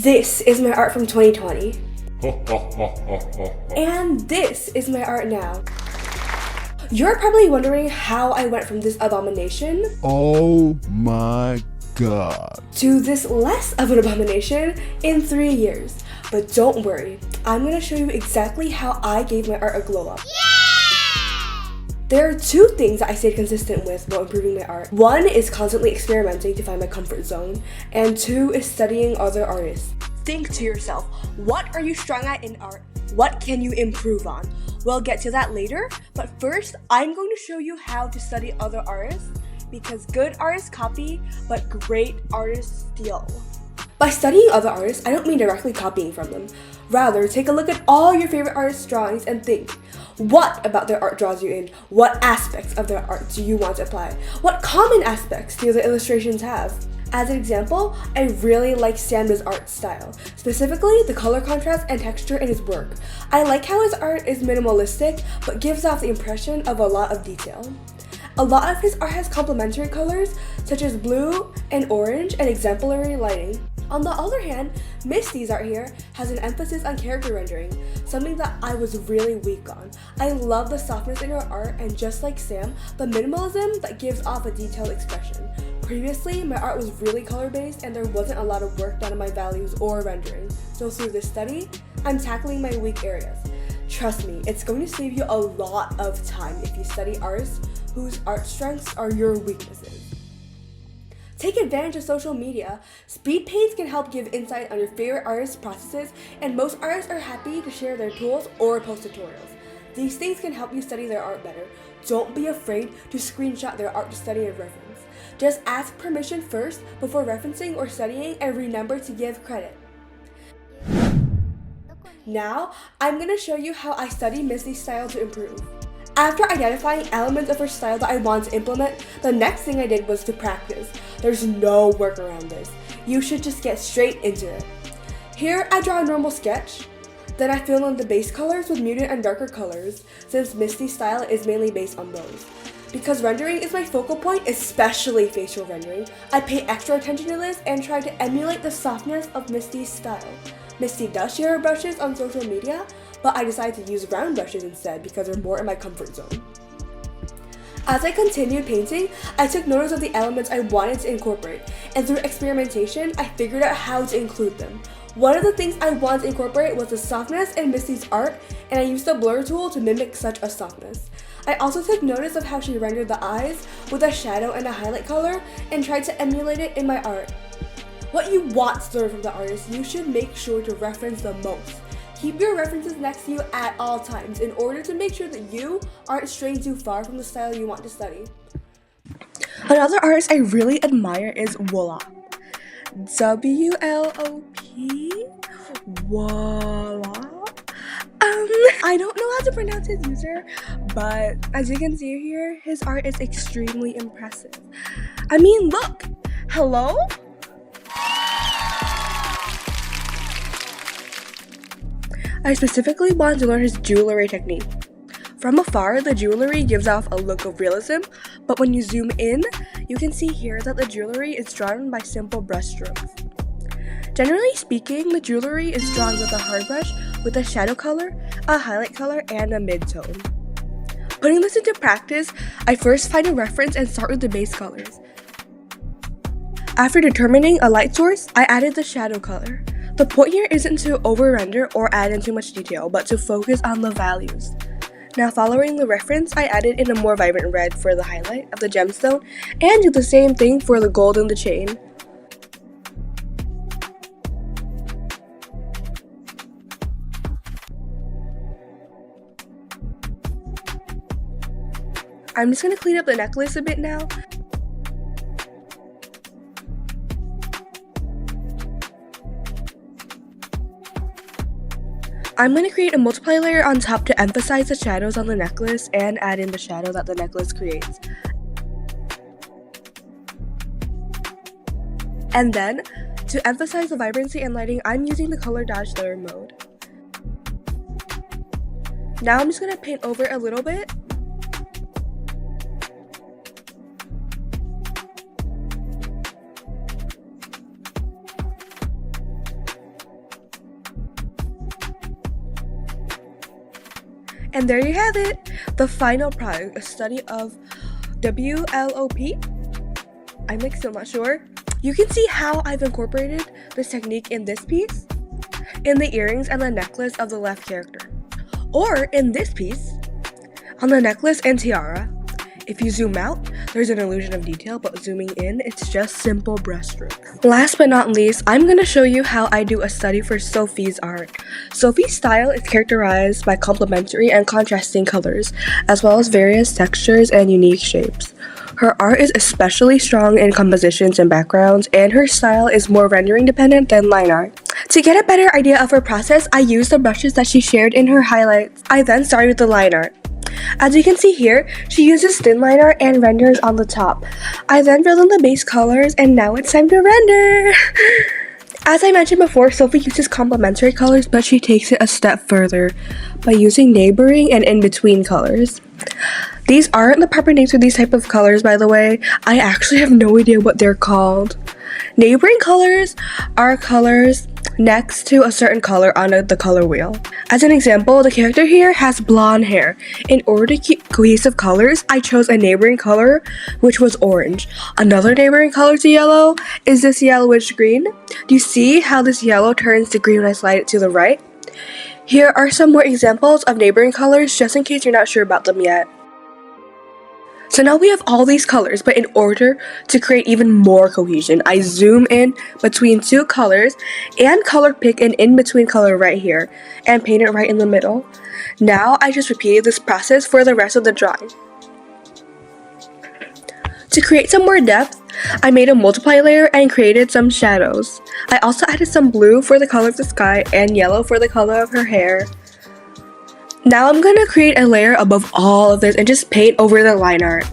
This is my art from 2020. And this is my art now. You're probably wondering how I went from this abomination Oh my god. to this less of an abomination in 3 years. But don't worry, I'm gonna show you exactly how I gave my art a glow up. There are 2 things that I stayed consistent with while improving my art. 1 is constantly experimenting to find my comfort zone, and 2 is studying other artists. Think to yourself, what are you strong at in art? What can you improve on? We'll get to that later, but first, I'm going to show you how to study other artists, because good artists copy, but great artists steal. By studying other artists, I don't mean directly copying from them. Rather, take a look at all your favorite artists' drawings and think, what about their art draws you in? What aspects of their art do you want to apply? What common aspects do the illustrations have? As an example, I really like Sam's art style, specifically the color contrast and texture in his work. I like how his art is minimalistic, but gives off the impression of a lot of detail. A lot of his art has complementary colors, such as blue and orange and exemplary lighting. On the other hand, Misty's art here has an emphasis on character rendering, something that I was really weak on. I love the softness in her art and just like Sam, the minimalism that gives off a detailed expression. Previously, my art was really color-based and there wasn't a lot of work done on my values or rendering. So through this study, I'm tackling my weak areas. Trust me, it's going to save you a lot of time if you study artists whose art strengths are your weaknesses. Take advantage of social media. Speed paints can help give insight on your favorite artists' processes, and most artists are happy to share their tools or post tutorials. These things can help you study their art better. Don't be afraid to screenshot their art to study and reference. Just ask permission first before referencing or studying, and remember to give credit. Now, I'm going to show you how I study Misty's style to improve. After identifying elements of her style that I wanted to implement, the next thing I did was to practice. There's no work around this. You should just get straight into it. Here, I draw a normal sketch. Then I fill in the base colors with muted and darker colors, since Misty's style is mainly based on those. Because rendering is my focal point, especially facial rendering, I pay extra attention to this and try to emulate the softness of Misty's style. Misty does share her brushes on social media, but I decided to use round brushes instead because they're more in my comfort zone. As I continued painting, I took notice of the elements I wanted to incorporate, and through experimentation, I figured out how to include them. One of the things I wanted to incorporate was the softness in Misty's art, and I used the blur tool to mimic such a softness. I also took notice of how she rendered the eyes with a shadow and a highlight color, and tried to emulate it in my art. What you want to learn from the artist, you should make sure to reference the most. Keep your references next to you at all times in order to make sure that you aren't straying too far from the style you want to study. Another artist I really admire is Wolof. W-L-O-P? Wolof? I don't know how to pronounce his user, but as you can see here, his art is extremely impressive. I mean, look! Hello? I specifically wanted to learn his jewelry technique. From afar, the jewelry gives off a look of realism, but when you zoom in, you can see here that the jewelry is drawn by simple brush strokes. Generally speaking, the jewelry is drawn with a hard brush with a shadow color, a highlight color, and a mid-tone. Putting this into practice, I first find a reference and start with the base colors. After determining a light source, I added the shadow color. The point here isn't to over-render or add in too much detail, but to focus on the values. Now following the reference, I added in a more vibrant red for the highlight of the gemstone, and do the same thing for the gold in the chain. I'm just going to clean up the necklace a bit now. I'm going to create a multiply layer on top to emphasize the shadows on the necklace and add in the shadow that the necklace creates. And then, to emphasize the vibrancy and lighting, I'm using the color dodge layer mode. Now I'm just going to paint over a little bit. And there you have it, the final product, a study of WLOP. I'm like still not sure. You can see how I've incorporated this technique in this piece, in the earrings and the necklace of the left character, or in this piece, on the necklace and tiara. If you zoom out, there's an illusion of detail, but zooming in, it's just simple brushstrokes. Last but not least, I'm going to show you how I do a study for Sophie's art. Sophie's style is characterized by complementary and contrasting colors, as well as various textures and unique shapes. Her art is especially strong in compositions and backgrounds, and her style is more rendering dependent than line art. To get a better idea of her process, I used the brushes that she shared in her highlights. I then started with the line art. As you can see here, she uses thin line art and renders on the top. I then filled in the base colors, and now it's time to render! As I mentioned before, Sophie uses complementary colors, but she takes it a step further by using neighboring and in-between colors. These aren't the proper names for these type of colors, by the way. I actually have no idea what they're called. Neighboring colors are colors next to a certain color on the color wheel. As an example, the character here has blonde hair. In order to keep cohesive colors, I chose a neighboring color, which was orange. Another neighboring color to yellow is this yellowish green. Do you see how this yellow turns to green when I slide it to the right? Here are some more examples of neighboring colors, just in case you're not sure about them yet. So now we have all these colors, but in order to create even more cohesion, I zoom in between two colors and color pick an in-between color right here and paint it right in the middle. Now I just repeated this process for the rest of the drawing. To create some more depth, I made a multiply layer and created some shadows. I also added some blue for the color of the sky and yellow for the color of her hair. Now I'm going to create a layer above all of this and just paint over the line art.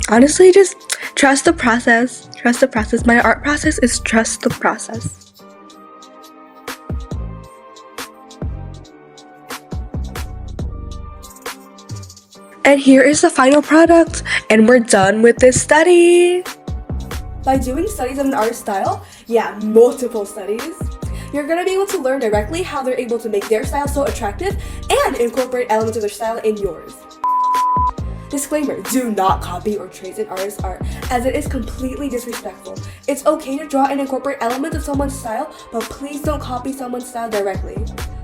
Honestly, just trust the process. Trust the process. My art process is trust the process. And here is the final product, and we're done with this study. By doing studies of an art style, multiple studies, you're going to be able to learn directly how they're able to make their style so attractive and incorporate elements of their style in yours. Disclaimer, do not copy or trace an artist's art, as it is completely disrespectful. It's okay to draw and incorporate elements of someone's style, but please don't copy someone's style directly.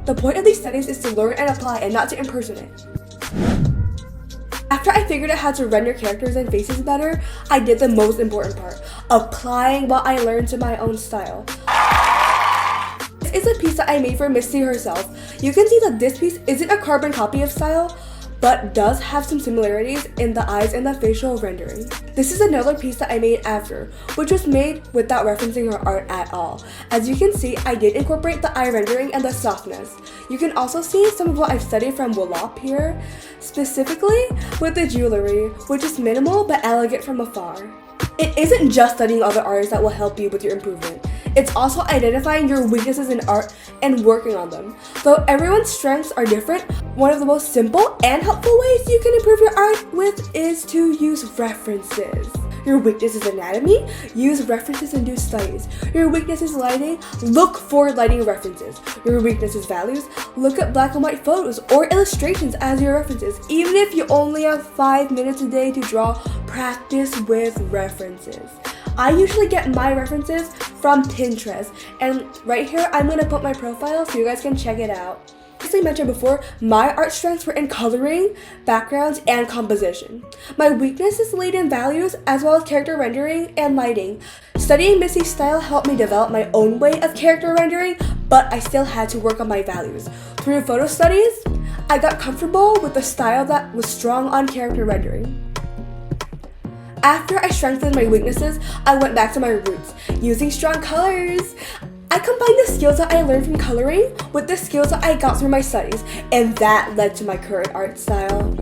The point of these studies is to learn and apply and not to impersonate. After I figured out how to render characters and faces better, I did the most important part, applying what I learned to my own style. This is a piece that I made for Misty herself. You can see that this piece isn't a carbon copy of style, but does have some similarities in the eyes and the facial rendering. This is another piece that I made after, which was made without referencing her art at all. As you can see, I did incorporate the eye rendering and the softness. You can also see some of what I've studied from Wallop here, specifically with the jewelry, which is minimal but elegant from afar. It isn't just studying other artists that will help you with your improvement. It's also identifying your weaknesses in art and working on them. Though everyone's strengths are different, one of the most simple and helpful ways you can improve your art with is to use references. Your weakness is anatomy, use references and do studies. Your weakness is lighting, look for lighting references. Your weakness is values, look at black and white photos or illustrations as your references. Even if you only have 5 minutes a day to draw, practice with references. I usually get my references from Pinterest, and right here I'm going to put my profile so you guys can check it out. As I mentioned before, my art strengths were in coloring, backgrounds, and composition. My weaknesses laid in values as well as character rendering and lighting. Studying Missy's style helped me develop my own way of character rendering, but I still had to work on my values. Through photo studies, I got comfortable with a style that was strong on character rendering. After I strengthened my weaknesses, I went back to my roots, using strong colors. I combined the skills that I learned from coloring with the skills that I got through my studies, and that led to my current art style.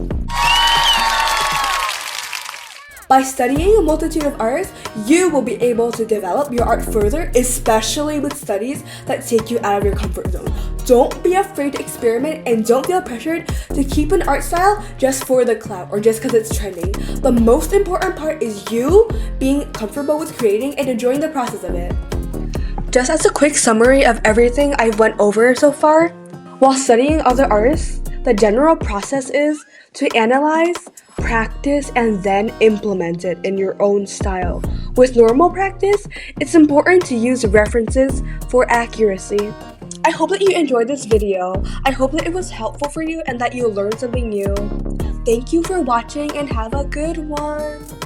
By studying a multitude of artists, you will be able to develop your art further, especially with studies that take you out of your comfort zone. Don't be afraid to experiment and don't feel pressured to keep an art style just for the clout or just because it's trending. The most important part is you being comfortable with creating and enjoying the process of it. Just as a quick summary of everything I went over so far, while studying other artists, the general process is to analyze, practice, and then implement it in your own style. With normal practice, it's important to use references for accuracy. I hope that you enjoyed this video. I hope that it was helpful for you and that you learned something new. Thank you for watching and have a good one.